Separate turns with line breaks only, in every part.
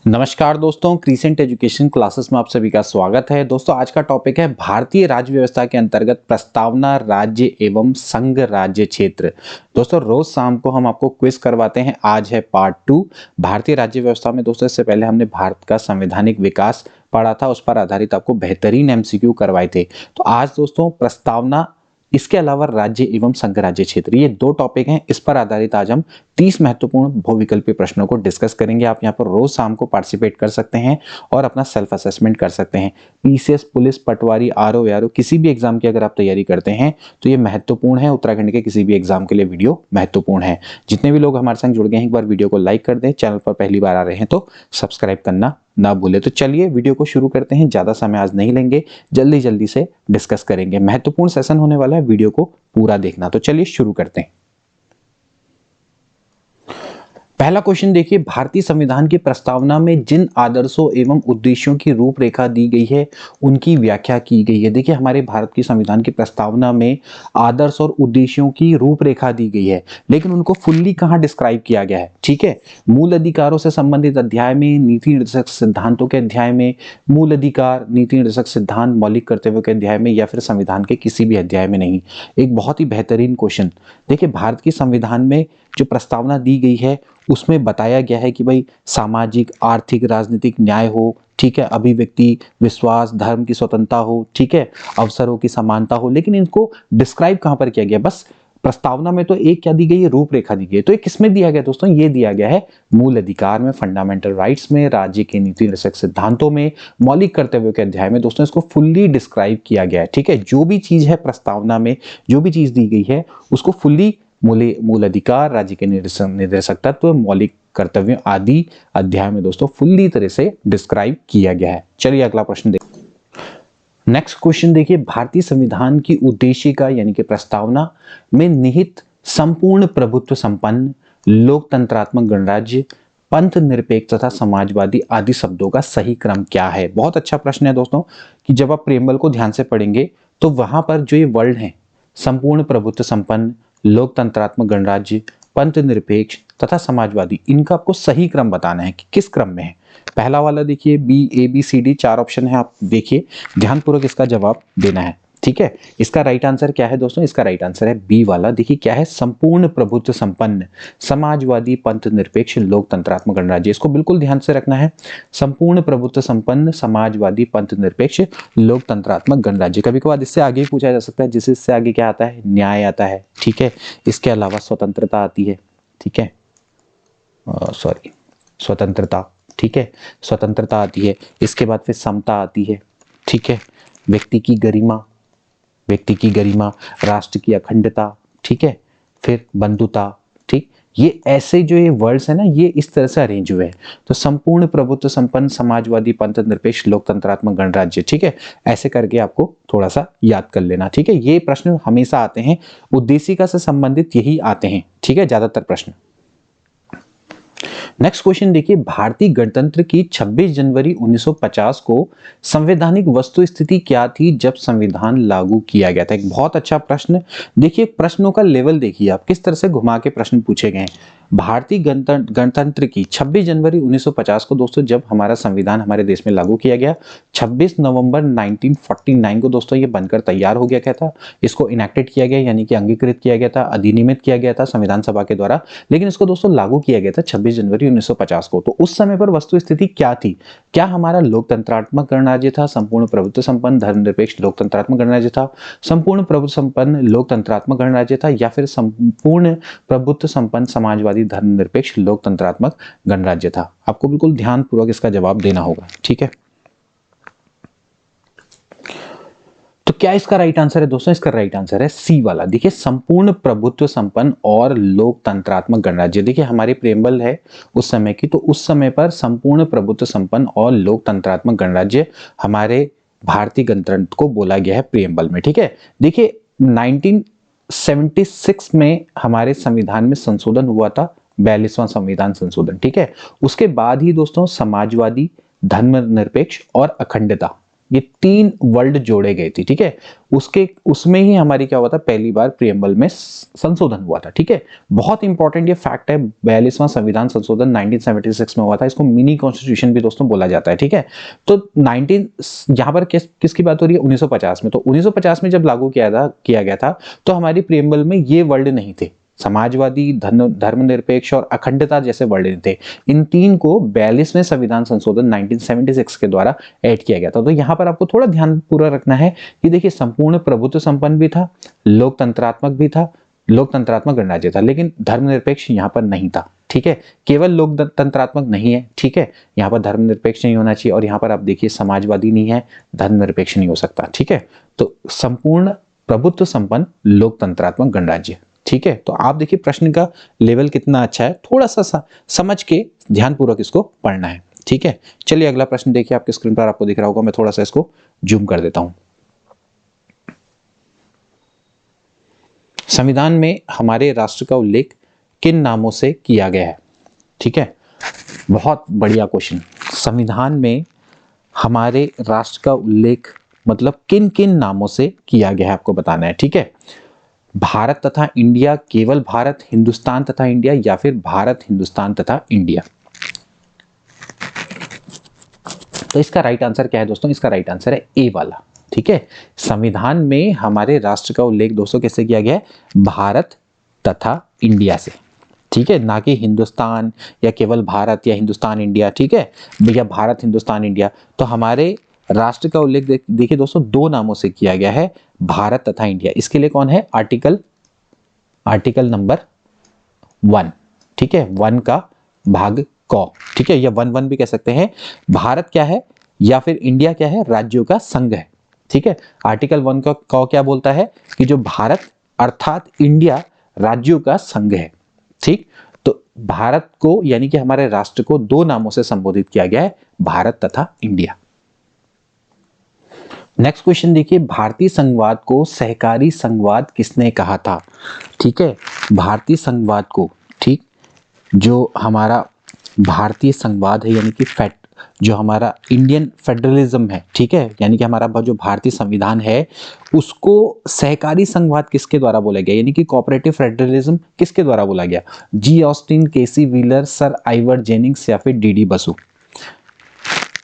नमस्कार दोस्तों, crescent education classes में आप सभी का स्वागत है। दोस्तों आज का टॉपिक है भारतीय राज्य व्यवस्था के अंतर्गत प्रस्तावना राज्य एवं संघ राज्य क्षेत्र। दोस्तों रोज शाम को हम आपको क्विज करवाते हैं। आज है पार्ट 2 भारतीय राज्य व्यवस्था में। दोस्तों इससे पहले हमने भारत का संवैधानिक विकास पढ़ा था, उस पर आधारित आपको बेहतरीन एमसीक्यू करवाए थे। तो आज दोस्तों प्रस्तावना, इसके अलावा राज्य एवं संघ राज्य क्षेत्र, ये दो टॉपिक हैं। इस पर आधारित आज हम 30 महत्वपूर्ण बहुविकल्पीय प्रश्नों को डिस्कस करेंगे। आप यहाँ पर रोज शाम को पार्टिसिपेट कर सकते हैं और अपना सेल्फ असेसमेंट कर सकते हैं। पीसीएस, पुलिस, पटवारी, आरओ, यारो किसी भी एग्जाम की अगर आप तैयारी करते हैं तो ये महत्वपूर्ण है। उत्तराखंड के किसी भी एग्जाम के लिए वीडियो महत्वपूर्ण है। जितने भी लोग हमारे संग जुड़ गए हैं, एक बार वीडियो को लाइक कर दें। चैनल पर पहली बार आ रहे हैं तो सब्सक्राइब करना ना भूले। तो चलिए वीडियो को शुरू करते हैं। ज्यादा समय आज नहीं लेंगे, जल्दी जल्दी से डिस्कस करेंगे। महत्वपूर्ण सेशन होने वाला है, वीडियो को पूरा देखना। तो चलिए शुरू करते हैं। पहला क्वेश्चन देखिए, भारतीय संविधान की प्रस्तावना में जिन आदर्शों एवं उद्देश्यों की रूपरेखा दी गई है उनकी व्याख्या की गई है। देखिए हमारे भारत की संविधान की प्रस्तावना में आदर्श और उद्देश्यों की रूपरेखा दी गई है, लेकिन उनको फुल्ली कहां डिस्क्राइब किया गया है। ठीक है, मूल अधिकारों से संबंधित अध्याय में, नीति निर्देशक सिद्धांतों के अध्याय में, मूल अधिकार, नीति निर्देशक सिद्धांत, मौलिक कर्तव्यों के अध्याय में, या फिर संविधान के किसी भी अध्याय में नहीं। एक बहुत ही बेहतरीन क्वेश्चन। देखिए भारत की संविधान में जो प्रस्तावना दी गई है उसमें बताया गया है कि भाई सामाजिक, आर्थिक, राजनीतिक न्याय हो, ठीक है, अभिव्यक्ति, विश्वास, धर्म की स्वतंत्रता हो, ठीक है, अवसरों की समानता हो। लेकिन इनको डिस्क्राइब कहां पर किया गया? बस प्रस्तावना में तो एक क्या दी गई है? रूपरेखा दी गई है। तो ये किसमें दिया गया दोस्तों? ये दिया गया है मूल अधिकार में, फंडामेंटल राइट्स में, राज्य के नीति निर्देशक सिद्धांतों में, मौलिक कर्तव्यों के अध्याय में। दोस्तों इसको फुल्ली डिस्क्राइब किया गया है। ठीक है, जो भी चीज है प्रस्तावना में, जो भी चीज दी गई है उसको फुल्ली मूल अधिकार, राज्य के निर्देशक तत्व, मौलिक कर्तव्यों आदि अध्याय में दोस्तों फुल्ली तरह से डिस्क्राइब किया गया है। चलिए अगला प्रश्न देखिए। नेक्स्ट क्वेश्चन देखिए, भारतीय संविधान की उद्देशिका यानी कि प्रस्तावना में निहित संपूर्ण प्रभुत्व संपन्न, लोकतंत्रात्मक गणराज्य, पंथ निरपेक्ष तथा समाजवादी आदि शब्दों का सही क्रम क्या है? बहुत अच्छा प्रश्न है दोस्तों, कि जब आप प्रेमबल को ध्यान से पढ़ेंगे तो वहां पर जो ये वर्ड है, संपूर्ण प्रभुत्व संपन्न, लोकतंत्रात्मक गणराज्य, पंथ निरपेक्ष तथा समाजवादी, इनका आपको सही क्रम बताना है कि किस क्रम में है। पहला वाला देखिए BABCD 4 ऑप्शन है, आप देखिए ध्यानपूर्वक इसका जवाब देना है। ठीक है, इसका राइट आंसर क्या है दोस्तों? इसका राइट आंसर है बी वाला। देखिए क्या है? संपूर्ण प्रभुत्व संपन्न, समाजवादी, पंथ निरपेक्ष, लोकतंत्रात्मक गणराज्य। इसको बिल्कुल ध्यान से रखना है। संपूर्ण प्रभुत्व संपन्न, समाजवादी, पंथ निरपेक्ष, लोकतंत्रात्मक गणराज्य। कभी कभार इससे आगे पूछा जा सकता है, जिससे आगे क्या आता है? न्याय आता है। ठीक है, इसके अलावा स्वतंत्रता आती है। ठीक है, सॉरी, स्वतंत्रता, ठीक है, स्वतंत्रता आती है। इसके बाद फिर समता आती है। ठीक है, व्यक्ति की गरिमा, व्यक्ति की गरिमा, राष्ट्र की अखंडता, ठीक है, फिर बंधुता। ठीक, ये ऐसे जो ये वर्ड्स है ना, ये इस तरह से अरेंज हुए हैं। तो संपूर्ण प्रभुत्व संपन्न, समाजवादी, पंथ निरपेक्ष, लोकतंत्रात्मक गणराज्य। ठीक है, ऐसे करके आपको थोड़ा सा याद कर लेना। ठीक है, ये प्रश्न हमेशा आते हैं, उद्देशिका से संबंधित यही आते हैं। ठीक है, ज्यादातर प्रश्न। नेक्स्ट क्वेश्चन देखिए, भारतीय गणतंत्र की 26 जनवरी 1950 को संवैधानिक वस्तु स्थिति क्या थी जब संविधान लागू किया गया था? एक बहुत अच्छा प्रश्न। देखिए प्रश्नों का लेवल देखिए आप, किस तरह से घुमा के प्रश्न पूछे गए हैं। भारतीय गणतंत्र की 26 जनवरी 1950 को दोस्तों जब हमारा संविधान हमारे देश में लागू किया गया, 26 नवंबर 1949 को दोस्तों ये बनकर तैयार हो गया। क्या था? इसको इनेक्टेड किया गया, यानी कि अंगीकृत किया गया था, अधिनियमित किया गया था संविधान सभा के द्वारा। लेकिन इसको दोस्तों लागू किया गया था 26 जनवरी 1950 को। तो उस समय पर वस्तु स्थिति क्या थी? क्या हमारा लोकतंत्रात्मक गणराज्य था, संपूर्ण प्रभुत्व संपन्न धर्मनिरपेक्ष लोकतंत्रात्मक गणराज्य था, संपूर्ण प्रभुत्व संपन्न लोकतंत्रात्मक गणराज्य था, या फिर संपूर्ण प्रभुत्व संपन्न समाजवादी धर्मनिरपेक्ष लोकतंत्रात्मक गणराज्य था? आपको बिल्कुल ध्यानपूर्वक इसका जवाब देना होगा। ठीक है, तो क्या इसका राइट आंसर है दोस्तों? इसका राइट आंसर है सी वाला। देखिए संपूर्ण प्रभुत्व संपन्न और लोकतंत्रात्मक गणराज्य। देखिए हमारी प्रेम्बल है उस समय की, तो उस समय पर संपूर्ण प्रभुत्व संपन्न और लोकतंत्रात्मक गणराज्य हमारे भारतीय गणतंत्र को बोला गया है प्रेम्बल में। ठीक है, देखिए 1976 में हमारे संविधान में संशोधन हुआ था, 42वां संविधान संशोधन। ठीक है, उसके बाद ही दोस्तों समाजवादी, धर्मनिरपेक्ष और अखंडता, ये 3 वर्ड जोड़े गए थे, ठीक है। उसमें ही हमारी क्या हुआ था, पहली बार प्रियम्बल में संशोधन हुआ था, ठीक है। बहुत इंपॉर्टेंट ये फैक्ट है, 42वां संविधान संशोधन 1976 में हुआ था। इसको मिनी कॉन्स्टिट्यूशन भी दोस्तों बोला जाता है, ठीक है। तो 19 यहाँ पर किसकी बात हो रही है, 1950 में। तो 1950 में जब लागू किया गया था तो हमारी प्रियम्बल में ये वर्ड नहीं थे, समाजवादी, धर्मनिरपेक्ष और अखंडता जैसे वर्ड थे। इन 3 को 42वें संविधान संशोधन 1976 के द्वारा ऐड किया गया था। तो यहाँ पर आपको थोड़ा ध्यान पूरा रखना है कि देखिए, संपूर्ण प्रभुत्व संपन्न भी था, लोकतंत्रात्मक भी था, लोकतंत्रात्मक गणराज्य था, लेकिन धर्मनिरपेक्ष यहाँ पर नहीं था, ठीक है। केवल लोकतंत्रात्मक नहीं है, ठीक है, यहाँ पर धर्मनिरपेक्ष नहीं होना चाहिए, और यहाँ पर आप देखिए समाजवादी नहीं है, धर्मनिरपेक्ष नहीं हो सकता, ठीक है। तो संपूर्ण प्रभुत्व संपन्न लोकतंत्रात्मक गणराज्य, ठीक है। तो आप देखिए प्रश्न का लेवल कितना अच्छा है, थोड़ा सा समझ के ध्यानपूर्वक इसको पढ़ना है, ठीक है। चलिए अगला प्रश्न देखिए, आपके स्क्रीन पर आपको दिख रहा होगा, मैं थोड़ा सा इसको जूम कर देता हूं। संविधान में हमारे राष्ट्र का उल्लेख किन नामों से किया गया है, ठीक है। बहुत बढ़िया क्वेश्चन। संविधान में हमारे राष्ट्र का उल्लेख मतलब किन किन नामों से किया गया है, आपको बताना है, ठीक है। भारत तथा इंडिया, केवल भारत, हिंदुस्तान तथा इंडिया, या फिर भारत, हिंदुस्तान तथा इंडिया। तो इसका राइट आंसर क्या है दोस्तों, इसका राइट आंसर है ए वाला, ठीक है। संविधान में हमारे राष्ट्र का उल्लेख दोस्तों कैसे किया गया है, भारत तथा इंडिया से, ठीक है, ना कि हिंदुस्तान या केवल भारत या हिंदुस्तान इंडिया, ठीक है, या भारत हिंदुस्तान इंडिया। तो हमारे राष्ट्र का उल्लेख देखिए दोस्तों 2 नामों से किया गया है, भारत तथा इंडिया। इसके लिए कौन है, आर्टिकल नंबर 1, ठीक है, 1 का भाग क, ठीक है, या 1 भी कह सकते हैं। भारत क्या है या फिर इंडिया क्या है, राज्यों का संघ है, ठीक है। आर्टिकल 1 का क क्या बोलता है कि जो भारत अर्थात इंडिया राज्यों का संघ है, ठीक। तो भारत को यानी कि हमारे राष्ट्र को 2 नामों से संबोधित किया गया है, भारत तथा इंडिया। नेक्स्ट क्वेश्चन देखिए, भारतीय संघवाद को सहकारी संघवाद किसने कहा था, ठीक है। भारतीय संघवाद को, ठीक, जो हमारा भारतीय संघवाद है यानी कि जो हमारा इंडियन फेडरलिज्म है, ठीक है, यानी कि हमारा जो भारतीय संविधान है उसको सहकारी संघवाद किसके द्वारा बोला गया, यानी कि कोऑपरेटिव फेडरलिज्म किसके द्वारा बोला गया, जी ऑस्टिन, केसी व्हीलर, सर आइवर जेनिंग्स या फिर डीडी बसु,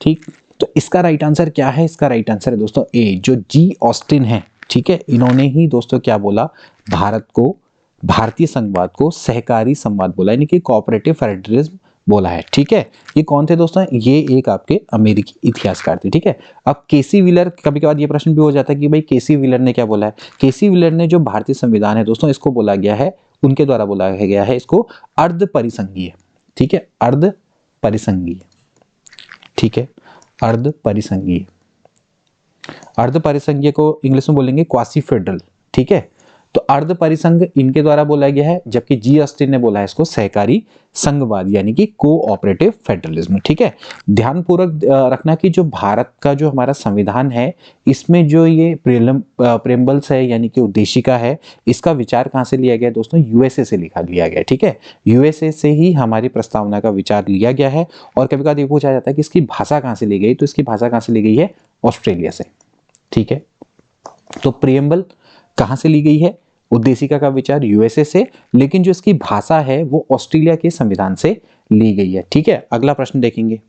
ठीक। तो इसका राइट आंसर क्या है, इसका राइट आंसर है दोस्तों ए, जो जी ऑस्टिन है, ठीक है। इन्होंने ही दोस्तों क्या बोला, भारतीय संघवाद को सहकारी संघवाद बोला, यानी कि कोऑपरेटिव फेडरलिज्म बोला है, ठीक है। ये कौन थे दोस्तों, ये एक आपके अमेरिकी इतिहासकार थे, ठीक है। अब केसी व्हीलर, कभी कभार ये प्रश्न भी हो जाता है कि भाई केसी व्हीलर ने क्या बोला है। केसी व्हीलर ने जो भारतीय संविधान है दोस्तों, इसको बोला गया है, उनके द्वारा बोला गया है इसको अर्ध परिसंघीय, ठीक है, अर्ध परिसंघीय, ठीक है, अर्ध परिसंघीय। अर्ध परिसंघीय को इंग्लिश में बोलेंगे क्वासी फेडरल, ठीक है। तो अर्ध परिसंघ इनके द्वारा बोला गया है, जबकि जी ऑस्टिन ने बोला है इसको सहकारी संघवाद यानी कि कोऑपरेटिव फेडरलिज्म, ठीक है। ध्यानपूर्वक रखना कि जो भारत का जो हमारा संविधान है, इसमें जो ये प्रेम्बल्स है यानी कि उद्देशिका है, इसका विचार कहां से लिया गया दोस्तों, यूएसए से लिया गया, ठीक है। यूएसए से ही हमारी प्रस्तावना का विचार लिया गया है। और कभी कभी ये पूछा जाता है कि इसकी भाषा कहां से ली गई, तो इसकी भाषा कहां से ली गई है, ऑस्ट्रेलिया से, ठीक है। तो प्रियम्बल कहां से ली गई है, उद्देशिका का विचार यूएसए से, लेकिन जो इसकी भाषा है वो ऑस्ट्रेलिया के संविधान से ली गई है, ठीक है। अगला प्रश्न देखेंगे।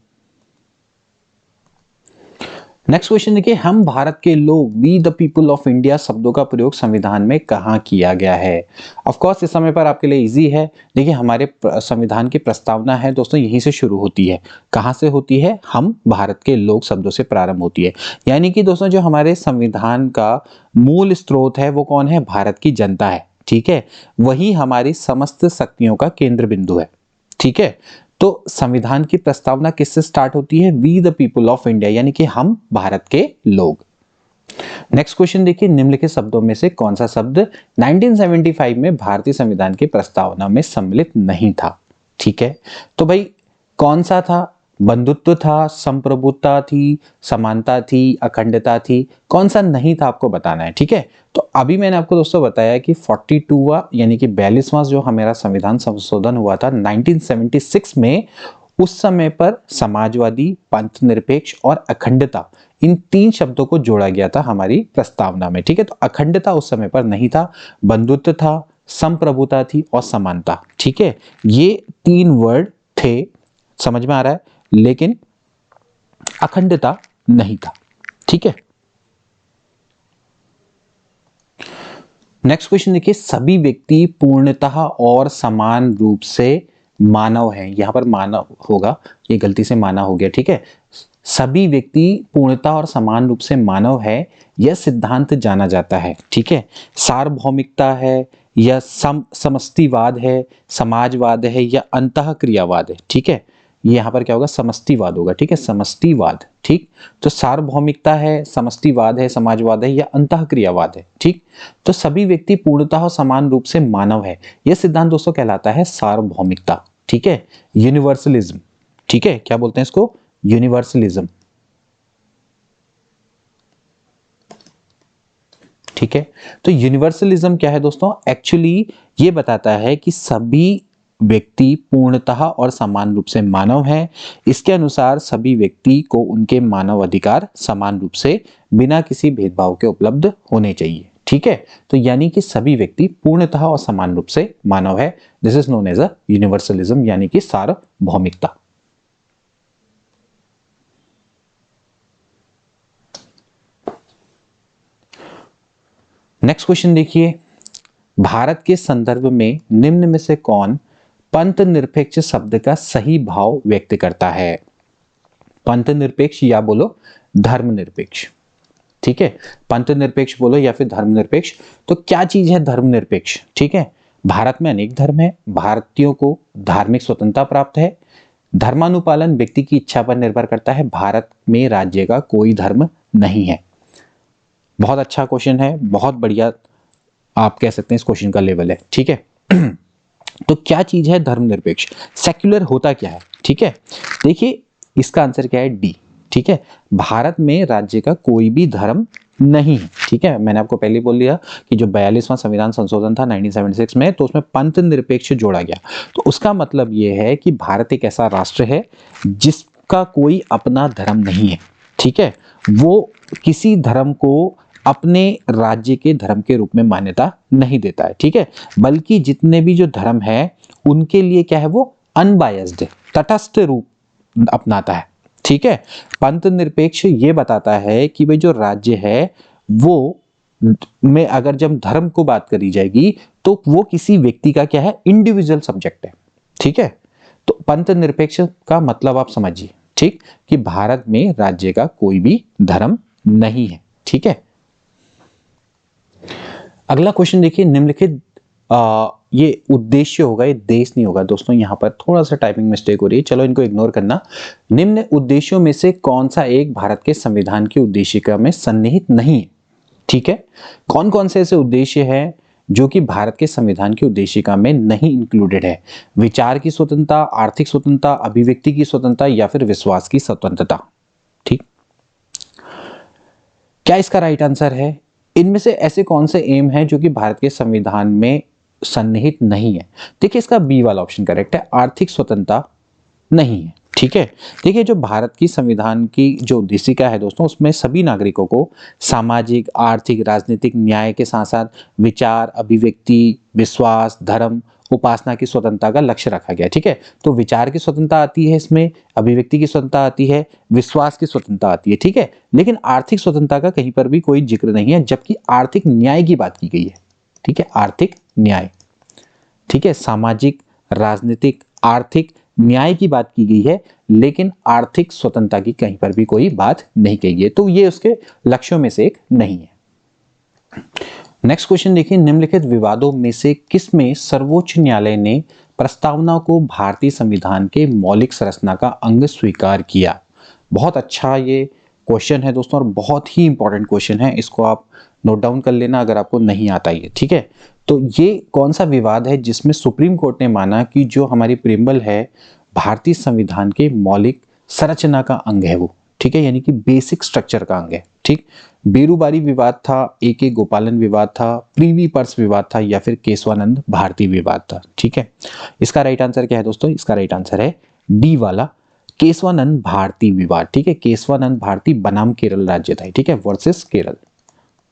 नेक्स्ट क्वेश्चन देखिए, हम भारत के लोग, we the people of India शब्दों का प्रयोग संविधान में कहां किया गया है। ऑफ कोर्स इस समय पर आपके लिए इजी है। देखिए हमारे संविधान की प्रस्तावना है दोस्तों यहीं से शुरू होती है। कहां से होती है, हम भारत के लोग शब्दों से प्रारंभ होती है। यानी कि दोस्तों जो हमारे संविधान का मूल स्रोत है वो कौन है, भारत की जनता है, ठीक है। वही हमारी समस्त शक्तियों का केंद्र बिंदु है, ठीक है। तो संविधान की प्रस्तावना किससे स्टार्ट होती है, we the people of India, यानी कि हम भारत के लोग। नेक्स्ट क्वेश्चन देखिए, निम्नलिखित शब्दों में से कौन सा शब्द 1975 में भारतीय संविधान की प्रस्तावना में सम्मिलित नहीं था, ठीक है। तो भाई कौन सा था, बंधुत्व था, संप्रभुता थी, समानता थी, अखंडता थी, कौन सा नहीं था आपको बताना है, ठीक है। तो अभी मैंने आपको दोस्तों बताया कि 42वां यानी कि 42वां जो हमारा संविधान संशोधन हुआ था 1976 में, उस समय पर समाजवादी, पंथ निरपेक्ष और अखंडता, इन 3 शब्दों को जोड़ा गया था हमारी प्रस्तावना में। ठीक है, तो अखंडता उस समय पर नहीं था, बंधुत्व था, संप्रभुता थी और समानता। ठीक है, ये 3 वर्ड थे, समझ में आ रहा है, लेकिन अखंडता नहीं था। ठीक है, नेक्स्ट क्वेश्चन देखिए, सभी व्यक्ति पूर्णतः और समान रूप से मानव हैं। यहां पर मानव होगा, ये गलती से माना हो गया। ठीक है, सभी व्यक्ति पूर्णतः और समान रूप से मानव है, यह सिद्धांत जाना जाता है। ठीक है, सार्वभौमिकता है या समष्टिवाद है, समाजवाद है या अंतःक्रियावाद है। ठीक है, ये यहां पर क्या होगा, समष्टिवाद होगा। ठीक है, समष्टिवाद। ठीक, तो सार्वभौमिकता है, समष्टिवाद है, समाजवाद है या अंतःक्रियावाद है। ठीक, तो सभी व्यक्ति पूर्णतः और समान रूप से मानव है, यह सिद्धांत दोस्तों कहलाता है सार्वभौमिकता। ठीक है, यूनिवर्सलिज्म। ठीक है, क्या बोलते हैं इसको, यूनिवर्सलिज्म। ठीक है, तो यूनिवर्सलिज्म क्या है दोस्तों, एक्चुअली ये बताता है कि सभी व्यक्ति पूर्णतः और समान रूप से मानव हैं। इसके अनुसार सभी व्यक्ति को उनके मानव अधिकार समान रूप से बिना किसी भेदभाव के उपलब्ध होने चाहिए। ठीक है, तो यानी कि सभी व्यक्ति पूर्णतः और समान रूप से मानव है। This is known as a universalism, यानी कि सार्वभौमिकता। नेक्स्ट क्वेश्चन देखिए, भारत के संदर्भ में निम्न में से कौन पंथ निरपेक्ष शब्द का सही भाव व्यक्त करता है। पंथ निरपेक्ष या बोलो धर्मनिरपेक्ष। ठीक है, पंथ निरपेक्ष बोलो या फिर धर्मनिरपेक्ष। तो क्या चीज है धर्मनिरपेक्ष। ठीक है, भारत में अनेक धर्म है, भारतीयों को धार्मिक स्वतंत्रता प्राप्त है, धर्मानुपालन व्यक्ति की इच्छा पर निर्भर करता है, भारत में राज्य का कोई धर्म नहीं है। बहुत अच्छा क्वेश्चन है, बहुत बढ़िया आप कह सकते हैं इस क्वेश्चन का लेवल है। ठीक है, तो क्या चीज है धर्मनिरपेक्ष, सेक्युलर होता क्या है। ठीक है, देखिए इसका आंसर क्या है, डी। ठीक है, भारत में राज्य का कोई भी धर्म नहीं है। ठीक है, मैंने आपको पहले बोल दिया कि जो 42वां संविधान संशोधन था 1976 में, तो उसमें पंथ निरपेक्ष जोड़ा गया। तो उसका मतलब यह है कि भारत एक ऐसा राष्ट्र है जिसका कोई अपना धर्म नहीं है। ठीक है, वो किसी धर्म को अपने राज्य के धर्म के रूप में मान्यता नहीं देता है। ठीक है, बल्कि जितने भी जो धर्म है उनके लिए क्या है, वो अनबायस्ड, तटस्थ रूप अपनाता है। ठीक है, पंथ निरपेक्ष ये बताता है कि भाई जो राज्य है वो में अगर जब धर्म को बात करी जाएगी तो वो किसी व्यक्ति का क्या है, इंडिविजुअल सब्जेक्ट है। ठीक है, तो पंथ निरपेक्ष का मतलब आप समझिए। ठीक, कि भारत में राज्य का कोई भी धर्म नहीं है। ठीक है, अगला क्वेश्चन देखिए, निम्नलिखित ये उद्देश्य होगा, ये देश नहीं होगा दोस्तों, यहां पर थोड़ा सा टाइपिंग मिस्टेक हो रही है, चलो इनको इग्नोर करना। निम्न उद्देश्यों में से कौन सा एक भारत के संविधान की उद्देशिका में सन्निहित नहीं है। ठीक है, कौन कौन से ऐसे उद्देश्य हैं जो कि भारत के संविधान की उद्देशिका में नहीं इंक्लूडेड है। विचार की स्वतंत्रता, आर्थिक स्वतंत्रता, अभिव्यक्ति की स्वतंत्रता या फिर विश्वास की स्वतंत्रता। ठीक, क्या इसका राइट आंसर है, इनमें से ऐसे कौन से एम है जो कि भारत के संविधान में सन्निहित नहीं है। देखिए इसका बी वाला ऑप्शन करेक्ट है, आर्थिक स्वतंत्रता नहीं है। ठीक है, देखिए जो भारत की संविधान की जो उद्देशिका है दोस्तों, उसमें सभी नागरिकों को सामाजिक, आर्थिक, राजनीतिक न्याय के साथ साथ विचार, अभिव्यक्ति, विश्वास, धर्म, उपासना की स्वतंत्रता का लक्ष्य रखा गया। ठीक है, तो विचार की स्वतंत्रता आती है इसमें, अभिव्यक्ति की स्वतंत्रता आती है, विश्वास की स्वतंत्रता आती है। ठीक है, लेकिन आर्थिक स्वतंत्रता का कहीं पर भी कोई जिक्र नहीं है, जबकि आर्थिक न्याय की बात की गई है। ठीक है, आर्थिक न्याय। ठीक है, सामाजिक, राजनीतिक, आर्थिक न्याय की बात की गई है, लेकिन आर्थिक स्वतंत्रता की कहीं पर भी कोई बात नहीं कही गई है, तो ये उसके लक्ष्यों में से एक नहीं है। नेक्स्ट क्वेश्चन देखिए, निम्नलिखित विवादों में से किस में सर्वोच्च न्यायालय ने प्रस्तावना को भारतीय संविधान के मौलिक संरचना का अंग स्वीकार किया। बहुत अच्छा ये क्वेश्चन है दोस्तों, और बहुत ही इंपॉर्टेंट क्वेश्चन है, इसको आप नोट डाउन कर लेना अगर आपको नहीं आता ये। ठीक है, तो ये कौन सा विवाद है जिसमें सुप्रीम कोर्ट ने माना कि जो हमारी प्रीएम्बल है भारतीय संविधान के मौलिक संरचना का अंग है वो। ठीक है, यानी कि बेसिक स्ट्रक्चर का अंग है। ठीक, बेरूबारी विवाद था, ए गोपालन विवाद था, प्रीवी पर्स विवाद था या फिर केशवानंद भारती विवाद था। ठीक है, इसका राइट आंसर क्या है दोस्तों, इसका राइट आंसर है डी वाला केशवानंद भारती विवाद, ठीक है, केशवानंद भारती बनाम केरल राज्य था, ठीक है, वर्सेस केरल,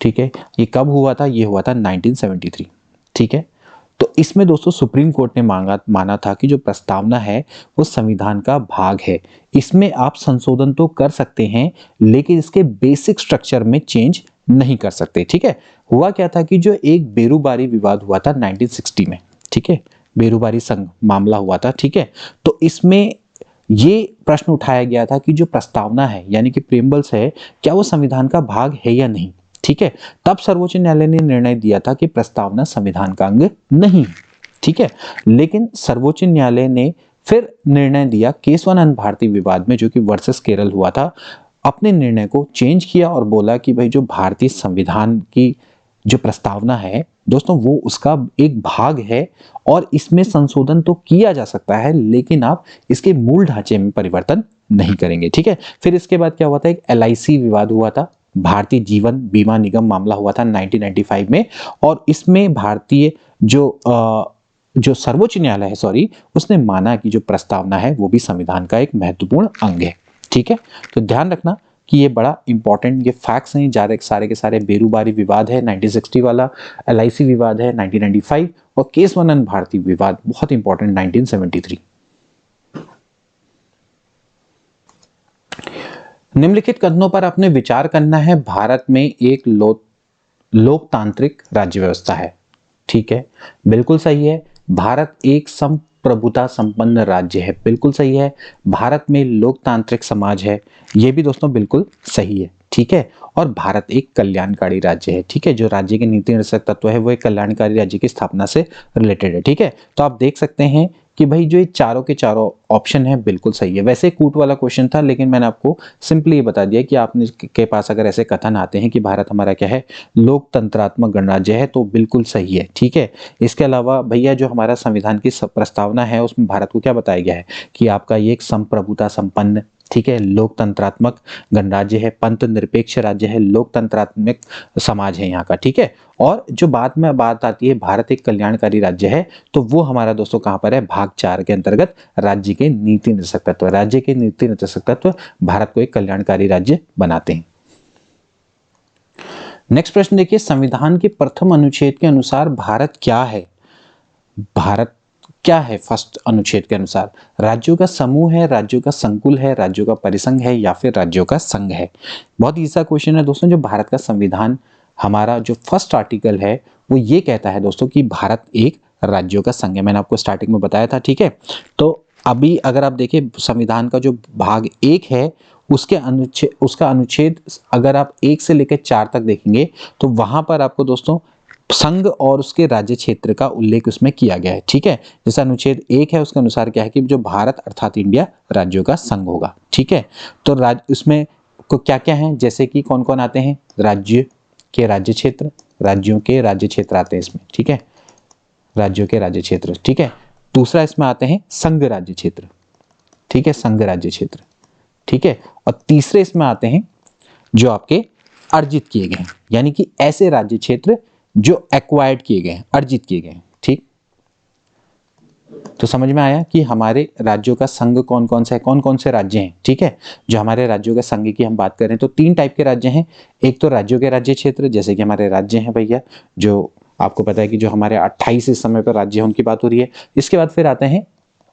ठीक है। ये कब हुआ था? ये हुआ था 1973, ठीक है। तो इसमें दोस्तों सुप्रीम कोर्ट ने माना था कि जो प्रस्तावना है वो संविधान का भाग है, इसमें आप संशोधन तो कर सकते हैं लेकिन इसके बेसिक स्ट्रक्चर में चेंज नहीं कर सकते, ठीक है। हुआ क्या था कि जो एक बेरूबारी विवाद हुआ था 1960 में, ठीक है, बेरूबारी संघ मामला हुआ था, ठीक है। तो इसमें ये प्रश्न उठाया गया था कि जो प्रस्तावना है यानी कि प्रीएम्बल्स है, क्या वो संविधान का भाग है या नहीं, ठीक है। तब सर्वोच्च न्यायालय ने निर्णय दिया था कि प्रस्तावना संविधान का अंग नहीं है, ठीक है। लेकिन सर्वोच्च न्यायालय ने फिर निर्णय दिया केशवानंद भारती विवाद में, जो कि वर्सेस केरल हुआ था, अपने निर्णय को चेंज किया और बोला कि भाई जो भारतीय संविधान की जो प्रस्तावना है दोस्तों वो उसका एक भाग है और इसमें संशोधन तो किया जा सकता है लेकिन आप इसके मूल ढांचे में परिवर्तन नहीं करेंगे, ठीक है। फिर इसके बाद क्या हुआ था, एक LIC विवाद हुआ था, भारतीय जीवन बीमा निगम मामला हुआ था 1995 में, और इसमें भारतीय जो सर्वोच्च न्यायालय है सॉरी, उसने माना कि जो प्रस्तावना है वो भी संविधान का एक महत्वपूर्ण अंग है, ठीक है। तो ध्यान रखना कि ये बड़ा इंपॉर्टेंट ये फैक्ट्स हैं, सारे के सारे बेरूबारी विवाद है 1960 वाला, LIC विवाद है 1995 और केशवानंद भारती विवाद बहुत इंपॉर्टेंट 1973। निम्नलिखित कथनों पर अपने विचार करना है। भारत में एक लोकतांत्रिक राज्य व्यवस्था है, ठीक है, बिल्कुल सही है। भारत एक संप्रभुता संपन्न राज्य है, बिल्कुल सही है। भारत में लोकतांत्रिक समाज है, यह भी दोस्तों बिल्कुल सही है, ठीक है। और भारत एक कल्याणकारी राज्य है, ठीक है, जो राज्य के नीति निर्देशक तत्व है वो एक कल्याणकारी राज्य की स्थापना से रिलेटेड है, ठीक है। तो आप देख सकते हैं कि भाई जो ये चारों के चारों ऑप्शन है बिल्कुल सही है। वैसे कूट वाला क्वेश्चन था लेकिन मैंने आपको सिंपली ये बता दिया कि आपने के पास अगर ऐसे कथन आते हैं कि भारत हमारा क्या है, लोकतंत्रात्मक गणराज्य है, तो बिल्कुल सही है, ठीक है। इसके अलावा भैया जो हमारा संविधान की प्रस्तावना है उसमें भारत को क्या बताया गया है कि आपका ये एक संप्रभुता संपन्न, ठीक है, लोकतंत्रात्मक गणराज्य है, पंथ निरपेक्ष राज्य है, लोकतंत्रात्मक समाज है यहाँ का, ठीक है। और जो बाद में बात आती है भारत एक कल्याणकारी राज्य है, तो वो हमारा दोस्तों कहां पर है, भाग 4 के अंतर्गत राज्य के नीति निर्देशक तत्व, राज्य के नीति निर्देशक तत्व भारत को एक कल्याणकारी राज्य बनाते हैं। नेक्स्ट प्रश्न देखिए, संविधान के प्रथम अनुच्छेद के अनुसार भारत क्या है? भारत क्या है फर्स्ट अनुच्छेद के अनुसार? राज्यों का समूह है, राज्यों का संकुल है, राज्यों का परिसंघ है या फिर राज्यों का संघ है? बहुत ईजी क्वेश्चन है दोस्तों। जो भारत का संविधान हमारा जो फर्स्ट आर्टिकल है वो ये कहता है दोस्तों कि भारत एक राज्यों का संघ है, मैंने आपको स्टार्टिंग में बताया था, ठीक है। तो अभी अगर आप देखें संविधान का जो भाग 1 है उसका अनुच्छेद अगर आप 1 से लेकर 4 तक देखेंगे तो वहां पर आपको दोस्तों संघ और उसके राज्य क्षेत्र का उल्लेख उसमें किया गया है, ठीक है। जैसा अनुच्छेद 1 है उसके अनुसार क्या है कि जो भारत अर्थात इंडिया राज्यों का संघ होगा, ठीक है। तो उसमें को क्या क्या है, जैसे कि कौन कौन आते हैं, राज्य के राज्य क्षेत्र, राज्यों के राज्य क्षेत्र आते हैं इसमें, ठीक है, राज्यों के राज्य क्षेत्र, ठीक है। दूसरा इसमें आते हैं संघ राज्य क्षेत्र, ठीक है, संघ राज्य क्षेत्र, ठीक है। और तीसरे इसमें आते हैं जो आपके अर्जित किए गए हैं, यानी कि ऐसे राज्य क्षेत्र जो एक्वायर्ड किए गए हैं, अर्जित किए गए हैं, ठीक। तो समझ में आया कि हमारे राज्यों का संघ कौन कौन सा है, कौन कौन से राज्य हैं, ठीक है। जो हमारे राज्यों के संघ की हम बात करें तो 3 टाइप के राज्य हैं। एक तो राज्यों के राज्य क्षेत्र, जैसे कि हमारे राज्य हैं भैया, जो आपको पता है कि जो हमारे 28 इस समय पर राज्य हैं उनकी बात हो रही है। इसके बाद फिर आते हैं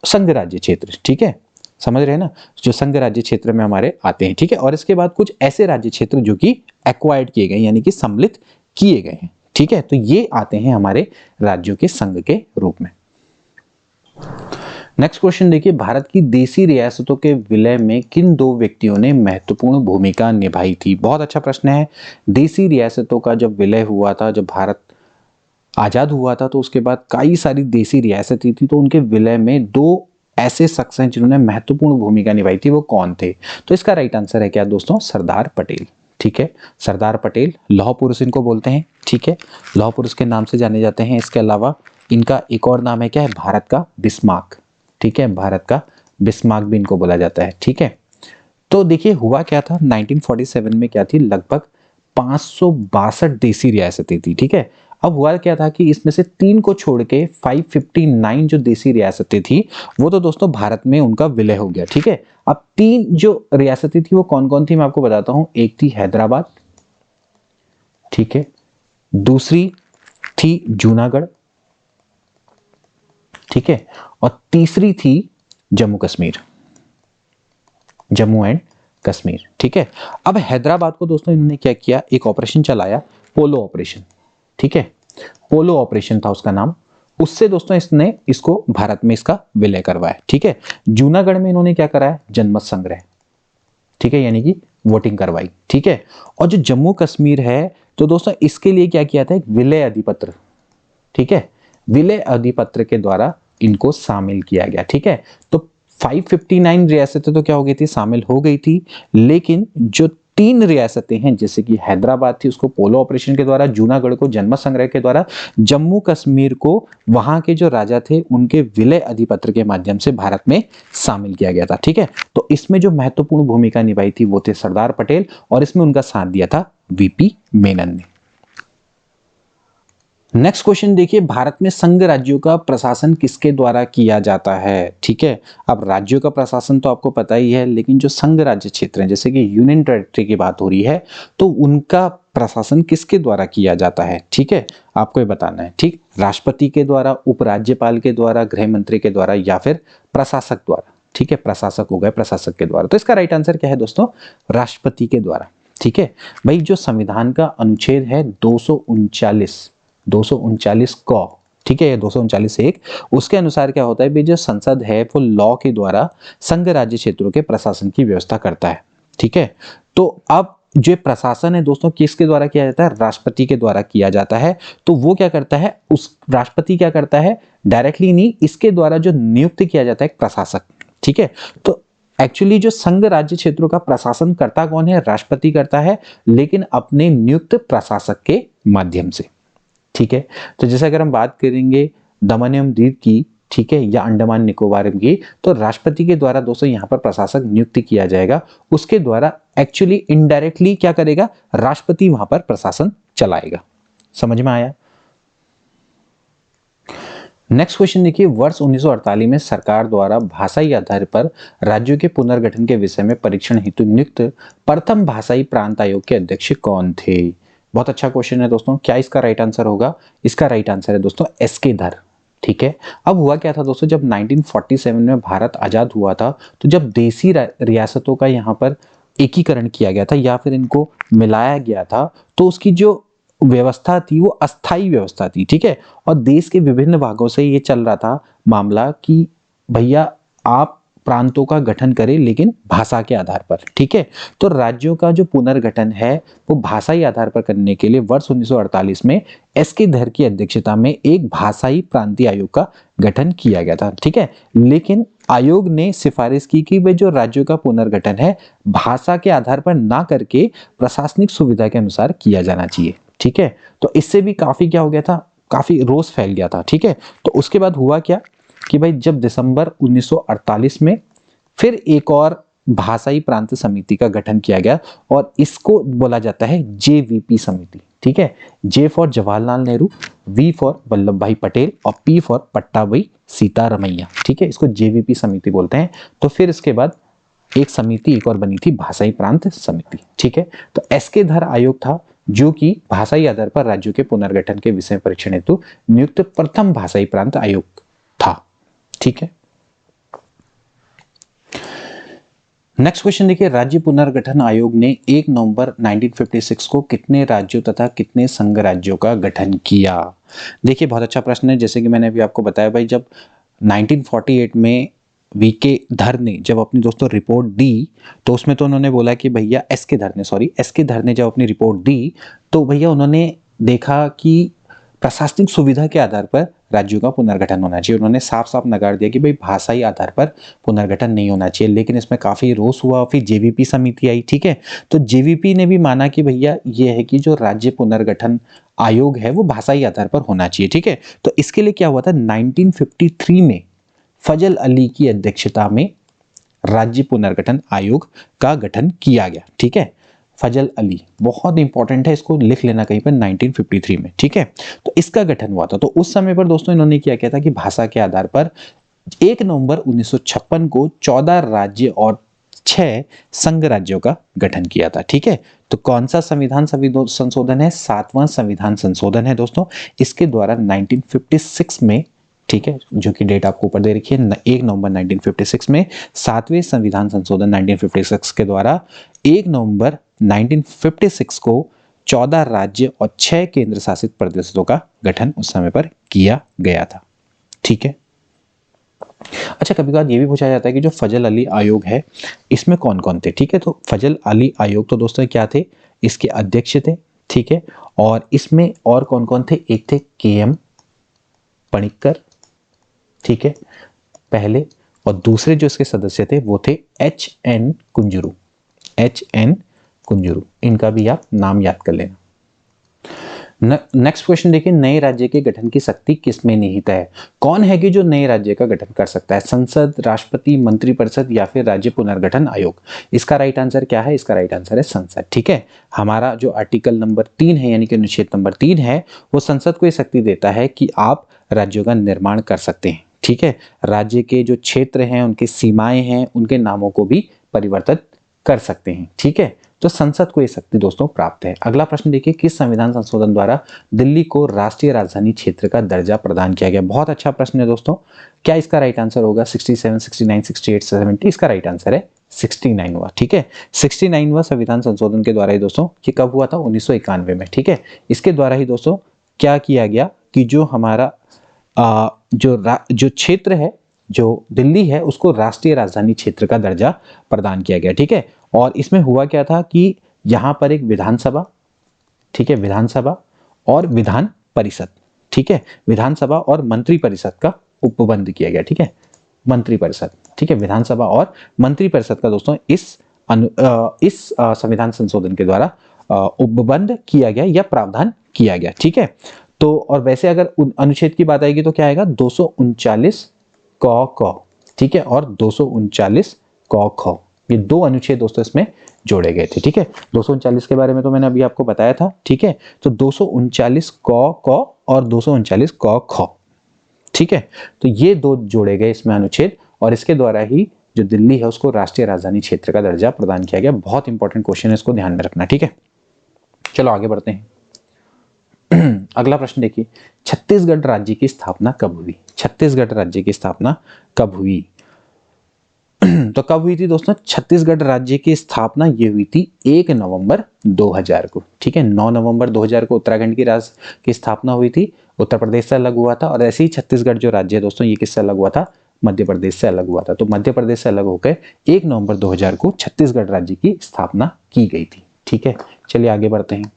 संघ राज्य क्षेत्र, ठीक है, समझ रहे हैं ना, जो संघ राज्य क्षेत्र में हमारे आते हैं, ठीक है। और इसके बाद कुछ ऐसे राज्य क्षेत्र जो कि एक्वायर्ड किए गए यानी कि सम्मिलित किए गए हैं, ठीक है। तो ये आते हैं हमारे राज्यों के संघ के रूप में। नेक्स्ट क्वेश्चन देखिए, भारत की देशी रियासतों के विलय में किन 2 व्यक्तियों ने महत्वपूर्ण भूमिका निभाई थी? बहुत अच्छा प्रश्न है। देशी रियासतों का जब विलय हुआ था, जब भारत आजाद हुआ था तो उसके बाद कई सारी देशी रियासतें थी, तो उनके विलय में 2 ऐसे शख्स हैं जिन्होंने महत्वपूर्ण भूमिका निभाई थी। वो कौन थे? तो इसका राइट आंसर है क्या दोस्तों, सरदार पटेल, ठीक है। सरदार पटेल लौह पुरुष इनको बोलते हैं, ठीक है, लौह पुरुष के नाम से जाने जाते हैं। इसके अलावा इनका एक और नाम है क्या है, भारत का बिस्मार्क, ठीक है, भारत का बिस्मार्क भी इनको बोला जाता है, ठीक है। तो देखिए हुआ क्या था 1947 में क्या थी, लगभग 562 देशी रियासतें थी, ठीक है। अब हुआ क्या था कि इसमें से 3 को छोड़ के 559 जो देसी रियासतें थी वो तो दोस्तों भारत में उनका विलय हो गया। ठीक है, अब 3 जो रियासतें थी वो कौन कौन थी मैं आपको बताता हूं। एक थी हैदराबाद, ठीक है, दूसरी थी जूनागढ़, ठीक है, और तीसरी थी जम्मू कश्मीर, जम्मू एंड कश्मीर। ठीक है, अब हैदराबाद को दोस्तों इन्होंने क्या किया, एक ऑपरेशन चलाया, पोलो ऑपरेशन। ठीक है, पोलो ऑपरेशन था उसका नाम। उससे दोस्तों इसने इसको भारत में इसका विलय करवाया। ठीक है, जूनागढ़ में इन्होंने क्या कराया, जनमत संग्रह, ठीक है, यानी कि वोटिंग करवाई। ठीक है, और जो जम्मू कश्मीर है तो दोस्तों इसके लिए क्या किया था, एक विलय अधिपत्र, ठीक है, विलय अधिपत्र के द्वारा इनको शामिल किया गया। ठीक है, तो 559 रियासतें तो क्या हो गई थी, शामिल हो गई थी, लेकिन जो 3 रियासतें हैं जैसे कि हैदराबाद थी उसको पोलो ऑपरेशन के द्वारा, जूनागढ़ को जनमत संग्रह के द्वारा, जम्मू कश्मीर को वहां के जो राजा थे उनके विलय अधिपत्र के माध्यम से भारत में शामिल किया गया था। ठीक है, तो इसमें जो महत्वपूर्ण भूमिका निभाई थी वो थे सरदार पटेल, और इसमें उनका साथ दिया था वीपी मेनन ने। नेक्स्ट क्वेश्चन देखिए, भारत में संघ राज्यों का प्रशासन किसके द्वारा किया जाता है। ठीक है, अब राज्यों का प्रशासन तो आपको पता ही है, लेकिन जो संघ राज्य क्षेत्र हैं जैसे कि यूनियन टेरिटरी की बात हो रही है तो उनका प्रशासन किसके द्वारा किया जाता है। ठीक है, आपको ये बताना है। ठीक, राष्ट्रपति के द्वारा, उपराज्यपाल के द्वारा, गृह मंत्री के द्वारा, या फिर प्रशासक द्वारा। ठीक है, प्रशासक हो गए, प्रशासक के द्वारा। तो इसका राइट आंसर क्या है दोस्तों, राष्ट्रपति के द्वारा। ठीक है भाई, जो संविधान का अनुच्छेद है 239 क, ठीक है, 239(1), उसके अनुसार क्या होता है भाई, जो संसद है वो लॉ के द्वारा संघ राज्य क्षेत्रों के प्रशासन की व्यवस्था करता है। ठीक है, तो अब जो प्रशासन है दोस्तों किसके द्वारा किया जाता है, राष्ट्रपति के द्वारा किया जाता है। तो वो क्या करता है, उस राष्ट्रपति क्या करता है, डायरेक्टली नहीं, इसके द्वारा जो नियुक्त किया जाता है एक प्रशासक। ठीक है, तो एक्चुअली जो संघ राज्य क्षेत्रों का प्रशासन करता कौन है, राष्ट्रपति करता है, लेकिन अपने नियुक्त प्रशासक के माध्यम से। ठीक है, तो जैसे अगर हम बात करेंगे दमन एवं दीव की, ठीक है, या अंडमान निकोबार की, तो राष्ट्रपति के द्वारा दोस्तों यहां पर प्रशासक नियुक्त किया जाएगा, उसके द्वारा एक्चुअली इनडायरेक्टली क्या करेगा, राष्ट्रपति वहां पर प्रशासन चलाएगा। समझ में आया। नेक्स्ट क्वेश्चन देखिए, वर्ष 1948 में सरकार द्वारा भाषाई आधार पर राज्यों के पुनर्गठन के विषय में परीक्षण हेतु नियुक्त प्रथम भाषाई प्रांत आयोग के अध्यक्ष कौन थे। बहुत अच्छा क्वेश्चन है दोस्तों, क्या इसका राइट आंसर होगा, इसका राइट आंसर है दोस्तों एसके धर। ठीक है, अब हुआ क्या था दोस्तों, जब 1947 में भारत आजाद हुआ था तो जब देसी रियासतों का यहाँ पर एकीकरण किया गया था या फिर इनको मिलाया गया था, तो उसकी जो व्यवस्था थी वो अस्थाई व्यवस्था थी। ठीक है, और देश के विभिन्न भागों से ये चल रहा था मामला कि भैया आप प्रांतों का गठन करें लेकिन भाषा के आधार पर। ठीक है, तो राज्यों का जो पुनर्गठन है वो भाषाई आधार पर करने के लिए वर्ष 1948 में एसके धर की अध्यक्षता में एक भाषाई प्रांतीय आयोग का गठन किया गया था। ठीक है, लेकिन आयोग ने सिफारिश की कि वे जो राज्यों का पुनर्गठन है भाषा के आधार पर ना करके प्रशासनिक सुविधा के अनुसार किया जाना चाहिए। ठीक है, तो इससे भी काफी क्या हो गया था, काफी रोष फैल गया था। ठीक है, तो उसके बाद हुआ क्या कि भाई जब दिसंबर 1948 में फिर एक और भाषाई प्रांत समिति का गठन किया गया और इसको बोला जाता है जेवीपी समिति। ठीक है, J for Jawaharlal Nehru, V for Vallabhbhai Patel और पी फॉर पट्टाभी सीतारमैया। ठीक है, इसको जेवीपी समिति बोलते हैं। तो फिर इसके बाद एक समिति एक और बनी थी, भाषाई प्रांत समिति। ठीक है, तो एसके धर आयोग था जो कि भाषाई आधार पर राज्यों के पुनर्गठन के विषय परीक्षण हेतु नियुक्त प्रथम भाषाई प्रांत आयोग था। ठीक है, नेक्स्ट क्वेश्चन देखिए, राज्य पुनर्गठन आयोग ने 1 नवंबर 1956 को कितने राज्यों तथा कितने संघ राज्यों का गठन किया। देखिए बहुत अच्छा प्रश्न है। जैसे कि मैंने अभी आपको बताया भाई, जब 1948 में वीके धर ने जब अपनी दोस्तों रिपोर्ट दी तो उसमें तो उन्होंने बोला कि भैया एसके धर ने जब अपनी रिपोर्ट दी तो भैया उन्होंने देखा कि प्रशासनिक सुविधा के आधार पर राज्यों का पुनर्गठन होना चाहिए। उन्होंने साफ साफ नकार दिया कि भाई भाषाई आधार पर पुनर्गठन नहीं होना चाहिए, लेकिन इसमें काफी रोष हुआ। फिर जेवीपी समिति आई। ठीक है, तो जेवीपी ने भी माना कि भैया ये है कि जो राज्य पुनर्गठन आयोग है वो भाषाई आधार पर होना चाहिए। ठीक है, तो इसके लिए क्या हुआ था, 1953 में फजल अली की अध्यक्षता में राज्य पुनर्गठन आयोग का गठन किया गया। ठीक है, फजल अली, बहुत इंपॉर्टेंट है, इसको लिख लेना कहीं पर, 1953 में, ठीक है। तो इसका गठन हुआ था। तो उस समय पर दोस्तों इन्होंने क्या किया था कि भाषा के आधार पर 1 नवंबर 1956 को 14 राज्य और 6 संघ राज्यों का गठन किया था, ठीक है। तो कौन सा संविधान संशोधन है? 7वां संविधान संशोधन है दोस्तों। इसके द्वारा 1956 में, ठीक है, जो कि डेट आपको ऊपर दे रखी है, 1 नवंबर 1956 में 7वें संविधान संशोधन 1956 के द्वारा 1 नवंबर 1956 को 14 राज्य और 6 केंद्र शासित प्रदेशों का गठन उस समय पर किया गया था, ठीक है। अच्छा, कभी कभार ये भी पूछा जाता है कि जो फजल अली आयोग है इसमें कौन कौन थे, ठीक है। तो फजल अली आयोग तो दोस्तों क्या थे? इसके अध्यक्ष थे, ठीक है। और इसमें और कौन कौन थे? एक थे KM पणिक्कर, ठीक है, पहले, और दूसरे जो इसके सदस्य थे वो थे HN कुंजरू, HN कुंजरू, इनका भी आप नाम याद कर लेना। नेक्स्ट क्वेश्चन देखिए, नए राज्य के गठन की शक्ति किसमें निहित है? कौन है कि जो नए राज्य का गठन कर सकता है? संसद, राष्ट्रपति, मंत्रिपरिषद या फिर राज्य पुनर्गठन आयोग? इसका राइट आंसर क्या है? इसका राइट आंसर है संसद, ठीक है। हमारा जो आर्टिकल नंबर 3 है, यानी कि अनुच्छेद नंबर 3 है, वो संसद को ये शक्ति देता है कि आप राज्यों का निर्माण कर सकते हैं, ठीक है। राज्य के जो क्षेत्र हैं, उनकी सीमाएं हैं, उनके नामों को भी परिवर्तित कर सकते हैं, ठीक है। तो संसद को ये शक्ति दोस्तों प्राप्त है। अगला प्रश्न देखिए, किस संविधान संशोधन द्वारा दिल्ली को राष्ट्रीय राजधानी क्षेत्र का दर्जा प्रदान किया गया? बहुत अच्छा प्रश्न है दोस्तों। क्या इसका राइट आंसर होगा? 67, 69, 68, 70? इसका राइट आंसर है 69वां, ठीक है। 69वां संविधान संशोधन के द्वारा ही दोस्तों ये कब हुआ था? 1991 में, ठीक है। इसके द्वारा ही दोस्तों क्या किया गया कि जो हमारा जो क्षेत्र है, जो दिल्ली है, उसको राष्ट्रीय राजधानी क्षेत्र का दर्जा प्रदान किया गया, ठीक है। और इसमें हुआ क्या था कि यहां पर एक विधानसभा, ठीक है, विधानसभा और विधान परिषद, ठीक है, विधानसभा और मंत्री परिषद का उपबंध किया गया, ठीक है, मंत्री परिषद, ठीक है, विधानसभा और मंत्री परिषद का दोस्तों इस संविधान संशोधन के द्वारा उपबंध किया गया या प्रावधान किया गया, ठीक है। तो और वैसे अगर अनुच्छेद की बात आएगी तो क्या आएगा? 239 क, ठीक है, और 239 क ख, ये दो अनुच्छेद दोस्तों इसमें जोड़े गए थे, ठीक है। 239 के बारे में तो मैंने अभी आपको बताया था, ठीक है। तो 239 क और 239 क ख, ठीक है। तो ये दो जोड़े गए इसमें अनुच्छेद, और इसके द्वारा ही जो दिल्ली है उसको राष्ट्रीय राजधानी क्षेत्र का दर्जा प्रदान किया गया। बहुत इंपॉर्टेंट क्वेश्चन है, इसको ध्यान में रखना, ठीक है। चलो आगे बढ़ते हैं। अगला प्रश्न देखिए, छत्तीसगढ़ राज्य की स्थापना कब हुई? छत्तीसगढ़ राज्य की स्थापना कब हुई? तो कब हुई थी दोस्तों? छत्तीसगढ़ राज्य की स्थापना ये हुई थी 1 नवंबर 2000 को, ठीक है। 9 नवंबर 2000 को उत्तराखंड की स्थापना हुई थी, उत्तर प्रदेश से अलग हुआ था। और ऐसे ही छत्तीसगढ़ जो राज्य है दोस्तों, ये किससे अलग हुआ था? मध्य प्रदेश से अलग हुआ था। तो मध्य प्रदेश से अलग होकर 1 नवंबर 2000 को छत्तीसगढ़ राज्य की स्थापना की गई थी, ठीक है। चलिए आगे बढ़ते हैं।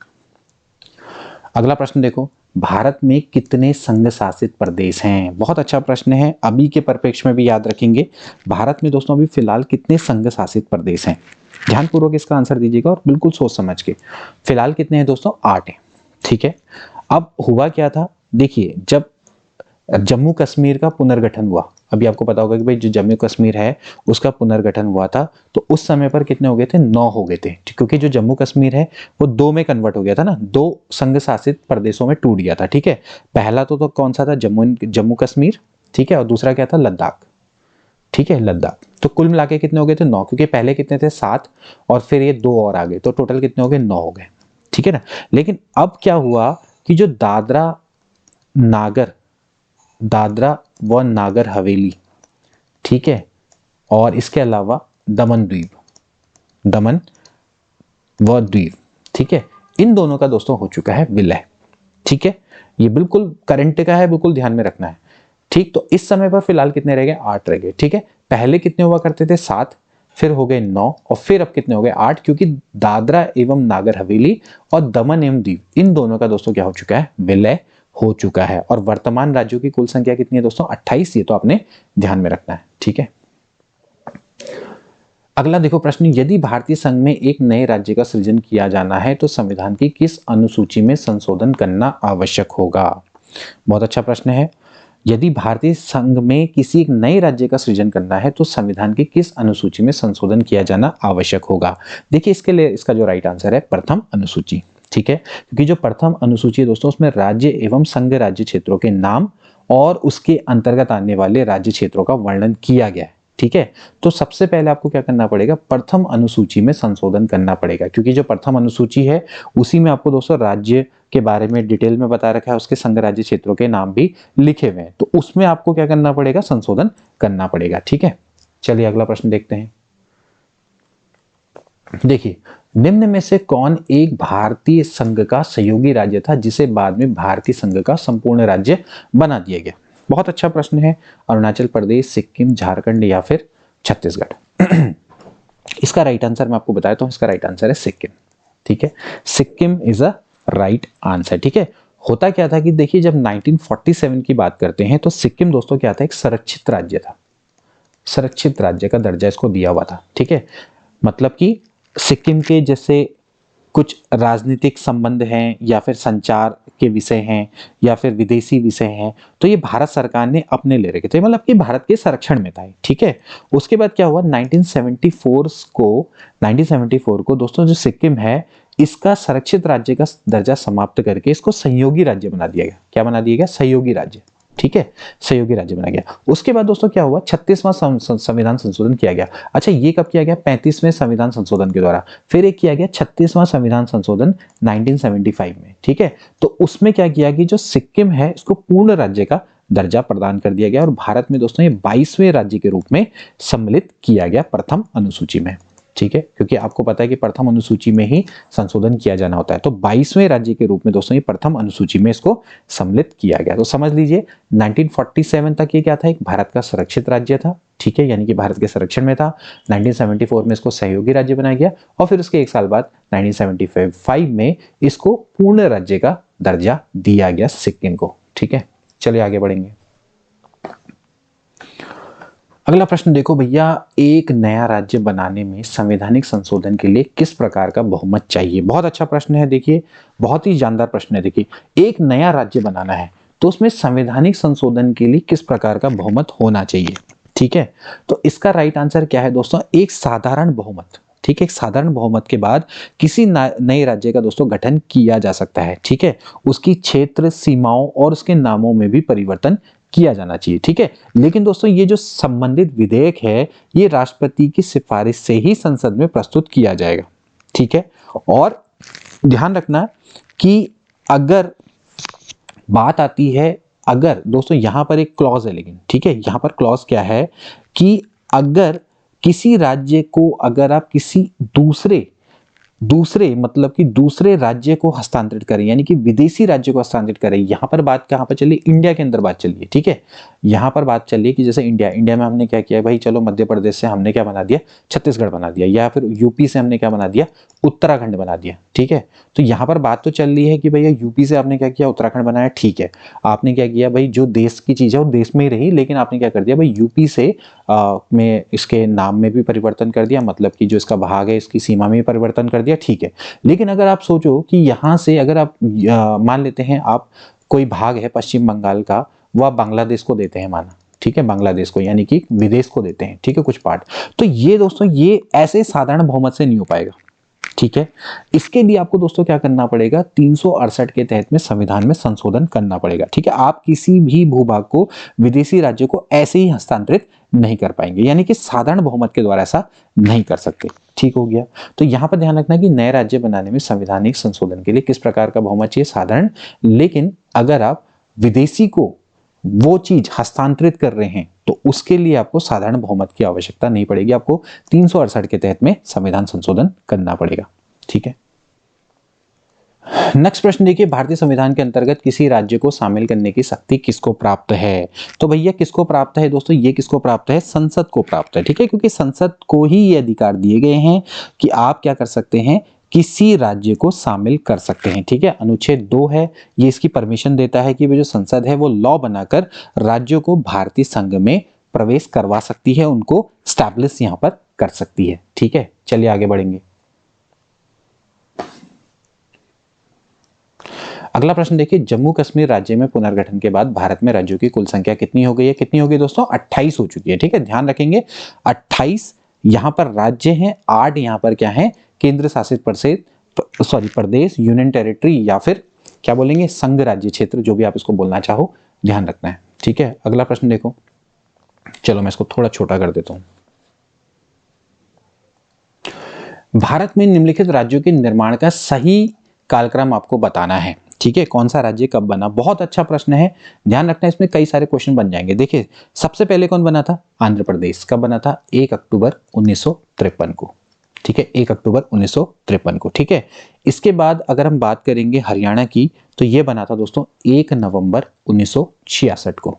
अगला प्रश्न देखो, भारत में कितने संघ शासित प्रदेश हैं? बहुत अच्छा प्रश्न है, अभी के परिप्रेक्ष्य में भी याद रखेंगे। भारत में दोस्तों अभी फिलहाल कितने संघ शासित प्रदेश हैं? ध्यानपूर्वक इसका आंसर दीजिएगा और बिल्कुल सोच समझ के। फिलहाल कितने हैं दोस्तों? 8 हैं, ठीक है। अब हुआ क्या था, देखिए, जब जम्मू कश्मीर का पुनर्गठन हुआ, अभी आपको पता होगा कि भाई जो जम्मू कश्मीर है उसका पुनर्गठन हुआ था, तो उस समय पर कितने हो गए थे? 9 हो गए थे, क्योंकि जो जम्मू कश्मीर है वो 2 में कन्वर्ट हो गया था ना, 2 संघ शासित प्रदेशों में टूट गया था, ठीक है। पहला तो कौन सा था? जम्मू कश्मीर, ठीक है, और दूसरा क्या था? लद्दाख, ठीक है, लद्दाख। तो कुल मिला के कितने हो गए थे? 9, क्योंकि पहले कितने थे? 7, और फिर ये 2 और आ गए, तो टोटल कितने हो गए? 9 हो गए, ठीक है ना। लेकिन अब क्या हुआ कि जो दादरा व नागर हवेली, ठीक है, और इसके अलावा दमन व द्वीप, ठीक है, इन दोनों का दोस्तों हो चुका है विलय, ठीक है। ये बिल्कुल करंट का है, बिल्कुल ध्यान में रखना है, ठीक। तो इस समय पर फिलहाल कितने रह गए? 8 रह गए, ठीक है। पहले कितने हुआ करते थे? 7, फिर हो गए 9, और फिर अब कितने हो गए? 8, क्योंकि दादरा एवं नागर हवेली और दमन एवं दीव, इन दोनों का दोस्तों क्या हो चुका है? विलय हो चुका है। और वर्तमान राज्यों की कुल संख्या कितनी है दोस्तों? 28। ये तो आपने ध्यान में रखना है, ठीक है। अगला देखो प्रश्न, यदि भारतीय संघ में एक नए राज्य का सृजन किया जाना है तो संविधान की किस अनुसूची में संशोधन करना आवश्यक होगा? बहुत अच्छा प्रश्न है। यदि भारतीय संघ में किसी एक नए राज्य का सृजन करना है तो संविधान की किस अनुसूची में संशोधन किया जाना आवश्यक होगा? देखिए इसके लिए इसका जो राइट आंसर है प्रथम अनुसूची। ठीक है, क्योंकि जो प्रथम अनुसूची है दोस्तों उसमें राज्य एवं संघ राज्य क्षेत्रों के नाम और उसके अंतर्गत आने वाले राज्य क्षेत्रों का वर्णन किया गया है। ठीक है, तो सबसे पहले आपको क्या करना पड़ेगा, प्रथम अनुसूची में संशोधन करना पड़ेगा, क्योंकि जो प्रथम अनुसूची है उसी में आपको दोस्तों राज्य के बारे में डिटेल में बता रखा है, उसके संघ राज्य क्षेत्रों के नाम भी लिखे हुए हैं, तो उसमें आपको क्या करना पड़ेगा, संशोधन करना पड़ेगा। ठीक है, चलिए अगला प्रश्न देखते हैं। देखिए, निम्न में से कौन एक भारतीय संघ का सहयोगी राज्य था जिसे बाद में भारतीय संघ का संपूर्ण राज्य बना दिया गया? बहुत अच्छा प्रश्न है। अरुणाचल प्रदेश, सिक्किम, झारखंड या फिर छत्तीसगढ़? इसका राइट आंसर मैं आपको बताया तो इसका राइट आंसर है सिक्किम। ठीक है, Sikkim is a right answer. ठीक है, होता क्या था कि देखिए जब 1947 की बात करते हैं तो सिक्किम दोस्तों क्या था, एक संरक्षित राज्य था, संरक्षित राज्य का दर्जा इसको दिया हुआ था। ठीक है, मतलब कि सिक्किम के जैसे कुछ राजनीतिक संबंध हैं या फिर संचार के विषय हैं या फिर विदेशी विषय हैं तो ये भारत सरकार ने अपने ले रखे थे, मतलब कि भारत के संरक्षण में था। ठीक है, उसके बाद क्या हुआ, 1974 को दोस्तों जो सिक्किम है इसका संरक्षित राज्य का दर्जा समाप्त करके इसको सहयोगी राज्य बना दिया गया। क्या बना दिया गया, सहयोगी राज्य। ठीक है, सहयोगी राज्य बना गया। उसके बाद दोस्तों क्या हुआ, 36वां संविधान संशोधन किया गया। अच्छा, ये कब किया गया, 35वें संविधान संशोधन के द्वारा। फिर एक किया गया 36वां संविधान संशोधन 1975 में। ठीक है, तो उसमें क्या किया कि जो सिक्किम है इसको पूर्ण राज्य का दर्जा प्रदान कर दिया गया और भारत में दोस्तों ये 22वें राज्य के रूप में सम्मिलित किया गया प्रथम अनुसूची में। ठीक है, क्योंकि आपको पता है कि प्रथम अनुसूची में ही संशोधन किया जाना होता है, तो 22वें राज्य के रूप में दोस्तों ये प्रथम अनुसूची में इसको सम्मिलित किया गया। तो समझ लीजिए 1947 तक ये क्या था, एक भारत का संरक्षित राज्य था। ठीक है, यानी कि भारत के संरक्षण में था। 1974 में इसको सहयोगी राज्य बनाया गया और फिर उसके एक साल बाद 1975 में इसको पूर्ण राज्य का दर्जा दिया गया सिक्किम को। ठीक है, चलिए आगे बढ़ेंगे। अगला प्रश्न देखो भैया, एक नया राज्य बनाने में संवैधानिक संशोधन के लिए किस प्रकार का बहुमत चाहिए? बहुत अच्छा प्रश्न है। देखिए बहुत ही जानदार प्रश्न है। देखिए, एक नया राज्य बनाना है तो उसमें संवैधानिक संशोधन के लिए किस प्रकार का बहुमत होना चाहिए? ठीक है, तो इसका राइट आंसर क्या है दोस्तों, एक साधारण बहुमत। ठीक है, एक साधारण बहुमत के बाद किसी नए राज्य का दोस्तों गठन किया जा सकता है। ठीक है, उसकी क्षेत्र सीमाओं और उसके नामों में भी परिवर्तन किया जाना चाहिए। ठीक है, लेकिन दोस्तों ये जो संबंधित विधेयक है ये राष्ट्रपति की सिफारिश से ही संसद में प्रस्तुत किया जाएगा। ठीक है, और ध्यान रखना कि अगर बात आती है, अगर दोस्तों यहां पर एक क्लॉज है, लेकिन ठीक है यहां पर क्लॉज क्या है कि अगर किसी राज्य को, अगर आप किसी दूसरे मतलब कि दूसरे राज्य को हस्तांतरित करें, यानी कि विदेशी राज्य को हस्तांतरित करें। यहां पर बात कहां पर चली, इंडिया के अंदर बात चली है। ठीक है, यहां पर बात चली कि जैसे इंडिया में हमने क्या किया भाई, चलो मध्य प्रदेश से हमने क्या बना दिया, छत्तीसगढ़ बना दिया, या फिर यूपी से हमने क्या बना दिया, उत्तराखंड बना दिया। ठीक है, तो यहां पर बात तो चल रही है कि भैया यूपी से आपने क्या किया, उत्तराखंड बनाया। ठीक है, आपने क्या किया भाई, जो देश की चीज है वो देश में ही रही, लेकिन आपने क्या कर दिया भाई, यूपी से में इसके नाम में भी परिवर्तन कर दिया, मतलब कि जो इसका भाग है इसकी सीमा में भी परिवर्तन कर दिया। ठीक है, लेकिन अगर आप सोचो कि यहां से अगर आप मान लेते हैं, आप कोई भाग है पश्चिम बंगाल का, वो आप बांग्लादेश को देते हैं माना। ठीक है, बांग्लादेश को यानी कि विदेश को देते हैं। ठीक है, कुछ पार्ट, तो ये दोस्तों ये ऐसे साधारण बहुमत से नहीं हो पाएगा। ठीक है, इसके लिए आपको दोस्तों क्या करना पड़ेगा, 368 के तहत में संविधान में संशोधन करना पड़ेगा। ठीक है, आप किसी भी भूभाग को विदेशी राज्य को ऐसे ही हस्तांतरित नहीं कर पाएंगे, यानी कि साधारण बहुमत के द्वारा ऐसा नहीं कर सकते। ठीक हो गया, तो यहां पर ध्यान रखना कि नए राज्य बनाने में संवैधानिक संशोधन के लिए किस प्रकार का बहुमत चाहिए, साधारण। लेकिन अगर आप विदेशी को वो चीज हस्तांतरित कर रहे हैं तो उसके लिए आपको साधारण बहुमत की आवश्यकता नहीं पड़ेगी, आपको 368 के तहत में संविधान संशोधन करना पड़ेगा। ठीक है, नेक्स्ट प्रश्न देखिए, भारतीय संविधान के अंतर्गत किसी राज्य को शामिल करने की शक्ति किसको प्राप्त है? तो भैया किसको प्राप्त है दोस्तों, ये किसको प्राप्त है, संसद को प्राप्त है। ठीक है, क्योंकि संसद को ही ये अधिकार दिए गए हैं कि आप क्या कर सकते हैं, किसी राज्य को शामिल कर सकते हैं। ठीक है, अनुच्छेद 2 है, ये इसकी परमिशन देता है कि वो जो संसद है वो लॉ बनाकर राज्यों को भारतीय संघ में प्रवेश करवा सकती है, उनको स्टैब्लिश यहां पर कर सकती है। ठीक है, चलिए आगे बढ़ेंगे। अगला प्रश्न देखिए, जम्मू कश्मीर राज्य में पुनर्गठन के बाद भारत में राज्यों की कुल संख्या कितनी हो गई है? कितनी हो गई दोस्तों? 28 हो चुकी है। ठीक है, ध्यान रखेंगे 28 यहाँ पर राज्य हैं, 8 यहाँ पर क्या है? केंद्र शासित प्रदेश, यूनियन टेरिटरी, या फिर क्या बोलेंगे, संघ राज्य क्षेत्र, जो भी आप इसको बोलना चाहो, ध्यान रखना है। ठीक है, अगला प्रश्न देखो, चलो मैं इसको थोड़ा छोटा कर देता हूं। भारत में निम्नलिखित राज्यों के निर्माण का सही कालक्रम आपको बताना है। ठीक है, कौन सा राज्य कब बना? बहुत अच्छा प्रश्न है, ध्यान रखना, इसमें कई सारे क्वेश्चन बन जाएंगे। देखिए, सबसे पहले कौन बना था? आंध्र प्रदेश। कब बना था? 1 अक्टूबर 1953 को। ठीक है, 1 अक्टूबर 1953 को। ठीक है, इसके बाद अगर हम बात करेंगे हरियाणा की, तो यह बना था दोस्तों 1 नवंबर 1966 को।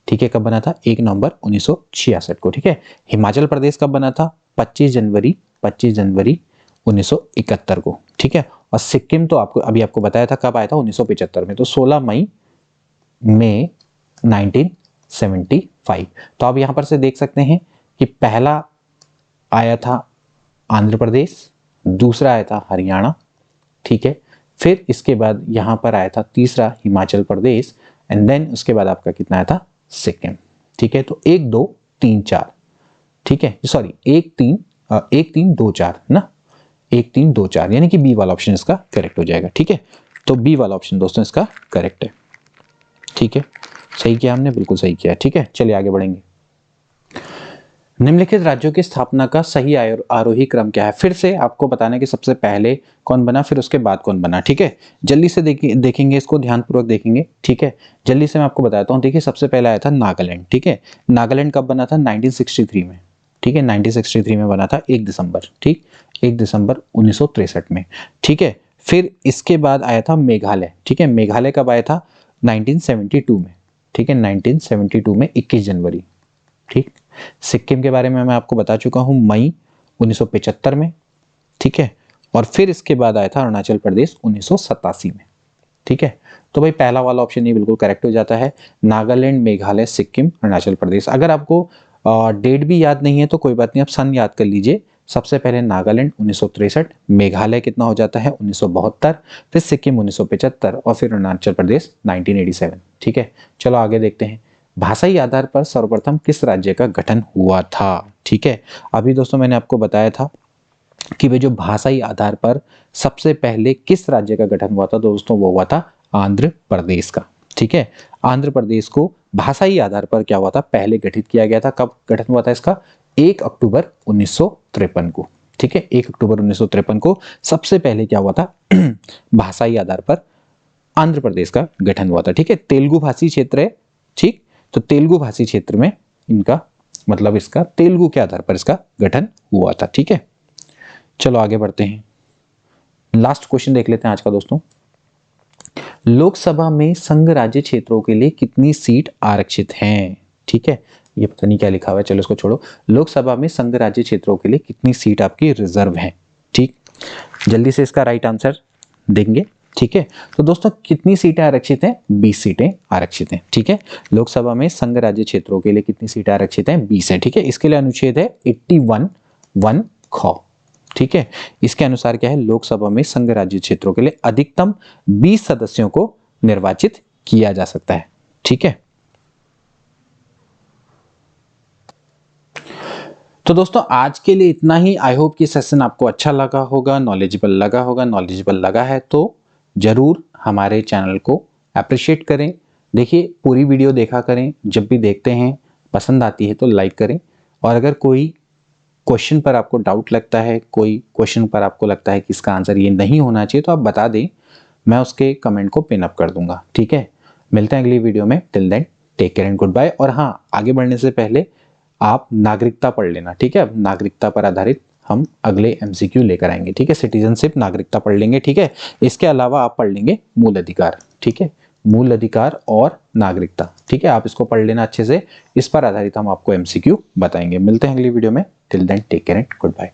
ठीक है, कब बना था? 1 नवंबर 1966 को। ठीक है, हिमाचल प्रदेश कब बना था? 25 जनवरी 1971 को। ठीक है, और सिक्किम तो आपको बताया था कब आया था? 1975 में, तो 16 मई में 1975। तो आप यहां पर से देख सकते हैं कि पहला आया था आंध्र प्रदेश, दूसरा आया था हरियाणा। ठीक है, फिर इसके बाद यहां पर आया था तीसरा हिमाचल प्रदेश, एंड देन उसके बाद आपका कितना आया था? सिक्किम। ठीक है, तो 1 2 3 4। ठीक है, सॉरी 1 3 2 4 ना, 1 3 2 4, यानी कि बी वाला ऑप्शन इसका करेक्ट हो जाएगा। ठीक है, तो बी वाला ऑप्शन दोस्तों इसका करेक्ट है। ठीक है, सही किया हमने, बिल्कुल सही किया। ठीक है, चलिए आगे बढ़ेंगे। निम्नलिखित राज्यों की स्थापना का सही आरोही क्रम क्या है? फिर से आपको बताना है कि सबसे पहले कौन बना, फिर उसके बाद कौन बना। ठीक है, जल्दी से देखेंगे इसको, ध्यानपूर्वक देखेंगे। ठीक है, जल्दी से मैं आपको बताता हूँ। देखिए, सबसे पहले आया था नागालैंड। ठीक है, नागालैंड कब बना था? 1963 में। ठीक है, 1963 में बना था, 1 दिसंबर। ठीक, 1 दिसंबर 1963 में। ठीक है, फिर इसके बाद आया था मेघालय। ठीक है, मेघालय कब आया था? 1972 में। ठीक है, 1972 में 21 जनवरी। ठीक, सिक्किम के बारे में मैं आपको बता चुका हूं, मई 1975 में। ठीक है, और फिर इसके बाद आया था अरुणाचल प्रदेश 1987 में। ठीक है, तो भाई पहला वाला ऑप्शन ये बिल्कुल करेक्ट हो जाता है, नागालैंड, मेघालय, सिक्किम, अरुणाचल प्रदेश। अगर आपको डेट भी याद नहीं है तो कोई बात नहीं, आप सन याद कर लीजिए। सबसे पहले नागालैंड 1963, मेघालय कितना हो जाता है? 1972, फिर सिक्किम 1975, और फिर अरुणाचल प्रदेश 1987। ठीक है, चलो आगे देखते हैं। भाषाई आधार पर सर्वप्रथम किस राज्य का गठन हुआ था? ठीक है, अभी दोस्तों मैंने आपको बताया था कि वे जो भाषाई आधार पर सबसे पहले किस राज्य का गठन हुआ था दोस्तों, वो हुआ था आंध्र प्रदेश का। ठीक है, आंध्र प्रदेश को भाषाई आधार पर क्या हुआ था? पहले गठित किया गया था। कब गठन हुआ था इसका? 1 अक्टूबर 1953 को। ठीक है, 1 अक्टूबर 1953 को सबसे पहले क्या हुआ था? भाषाई आधार पर आंध्र प्रदेश का गठन हुआ था। ठीक है, तेलुगु भाषी क्षेत्र है। ठीक, तो तेलुगु भाषी क्षेत्र में इनका मतलब इसका तेलुगु के आधार पर इसका गठन हुआ था। ठीक है, चलो आगे बढ़ते हैं। लास्ट क्वेश्चन देख लेते हैं आज का दोस्तों। लोकसभा में संघ राज्य क्षेत्रों के लिए कितनी सीट आरक्षित हैं? ठीक है, ये पता नहीं क्या लिखा हुआ है, चलो इसको छोड़ो। लोकसभा में संघ राज्य क्षेत्रों के लिए कितनी सीट आपकी रिजर्व है? ठीक, जल्दी से इसका राइट आंसर देंगे। ठीक है, तो दोस्तों कितनी सीटें आरक्षित हैं? 20 सीटें आरक्षित हैं। ठीक है, लोकसभा में संघ राज्य क्षेत्रों के लिए कितनी सीटें आरक्षित हैं? 20 है। ठीक है, इसके लिए अनुच्छेद है 81(1) ख। ठीक है, इसके अनुसार क्या है? लोकसभा में संघ राज्य क्षेत्रों के लिए अधिकतम 20 सदस्यों को निर्वाचित किया जा सकता है। ठीक है, तो दोस्तों आज के लिए इतना ही। आई होप कि सेशन आपको अच्छा लगा होगा, नॉलेजेबल लगा होगा। नॉलेजेबल लगा है तो जरूर हमारे चैनल को अप्रिशिएट करें। देखिए, पूरी वीडियो देखा करें, जब भी देखते हैं पसंद आती है तो लाइक करें। और अगर कोई क्वेश्चन पर आपको डाउट लगता है, कोई क्वेश्चन पर आपको लगता है कि इसका आंसर ये नहीं होना चाहिए, तो आप बता दें, मैं उसके कमेंट को पिन अप कर दूंगा। ठीक है, मिलते हैं अगली वीडियो में। Till then take care and goodbye. और हाँ, आगे बढ़ने से पहले आप नागरिकता पढ़ लेना। ठीक है, अब नागरिकता पर आधारित हम अगले एमसीक्यू लेकर आएंगे। ठीक है, सिटीजनशिप, नागरिकता पढ़ लेंगे। ठीक है, इसके अलावा आप पढ़ लेंगे मूल अधिकार। ठीक है, मूल अधिकार और नागरिकता। ठीक है, आप इसको पढ़ लेना अच्छे से। इस पर आधारित हम आपको एमसीक्यू बताएंगे। मिलते हैं अगली वीडियो में। Till then take care and good bye.